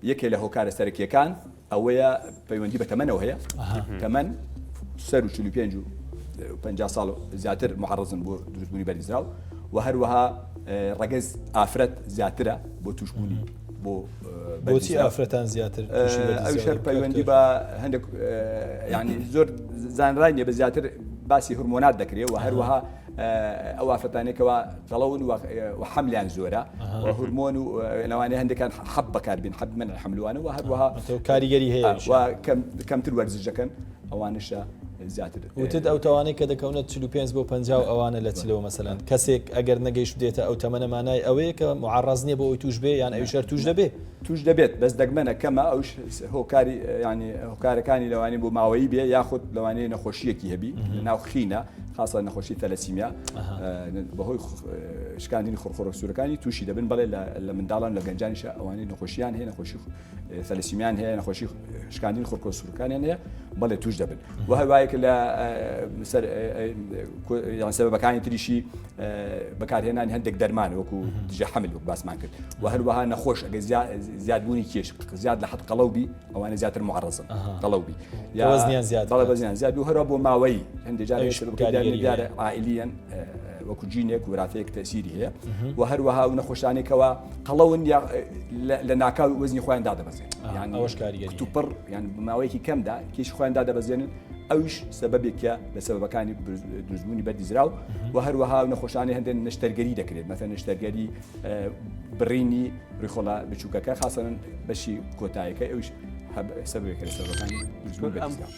یەکێ لە هۆکارە سەرەکیەکان ئەوەیە پەیوەندی بە تەمەنەوە هەیە تەمەن سەر و 45 و 50 ساڵ زیاتر معرضن بۆ دروستبوونی بەرزراو و هەروەها ڕەگەز ئافرەت زیاترە بۆ توشبوونی بۆ بۆچی ئافرەتان زیاتر ئەو شەر پەیوەندی بە هەندێک ینی زۆر زانرای نیە بە زیاتر باسی هورمۆنات دەکرێت و هەروەها ئەو ئافرەتانێکەوە دەڵەون و حەملیان زۆرە و هورمۆن و لەوانەیە هەندێکان حەب بەکاربێن حەب من حەملوانە و هەروەها کاریگەری هەیە و کەمتر وەرزشەکەن ئەوانشە زیاتر وتت ئەو تەوانەی کە دەکەونە 45 بۆ 50 ئەوانە لە چلەوە مەسەلەن کەسێک ئەگەر نەگەیشت دێتە ئەو تەمەنە مانای ئەوەیە کە معڕەز نییە بۆ ئەوی توش بێ یان ئەوی شەر توش دەبێت توش دەبێت بەس دەگمەنە کەمە ئەو هۆکاری ینی هۆکارەکانی لەوانی بۆ ماوەیی بێ یاخود لەوانەیە نەخۆشیەکی هەبی ناو خینە خاصە نەخۆشی تەلەسیمیا بەهۆی شکاندنی خۆرخۆرە سوورەکانی تووشی دەبن بەڵێ لە منداڵان لە گەنجانیشە ئەوانەی نەخۆشییان هەیە نەخۆشی تەلەسیمیان هەیە نەخۆشی شکاندنی خۆرخۆرە سوورەکانیان هەیە بەڵێ توش دەبن و هەروایەک لە سەبەبەکانی تریشی بەکارهێنانی هەندێک دەرمان وەکو دژە حەمل وەک باسمان کرد و هەروەها نەخۆش ئەگە زیادبوونی کێش زیاد لە حەد قەڵەوبی ئەوانە زیاتر معڕەزن قەڵەوبی وەزنیان زیاد بەڵێ وەزنیان زیاد و هەروە بۆ ماوەی هەندێک جار دیارە عائلیان وەکو جینێک و وراثەیەک تەسیری هەیە و هەروەها و نەخۆشانێکەوە قەڵەون لە ناکاو وەزنی خۆیان دادەبەزێن یان ئەوەش کاریگەری توپڕ یان ماوەیەکی کەمدا کێشی خۆیان دادەبەزێنن ئەوش سەبەبێکە لە سەبەبەکانی دروستبوونی بەردیزراو و هەروەها نەخۆشانەی هەندێک نەشتەرگەری دەکرێت مەثەن نەشتەرگەری بڕینی ڕیخۆڵا بچووکەکە خاصەن بەشی کۆتاییەکە ئەوش سەبەبێکە لە سەبەبەکانی دروستبوونی بەردیزراو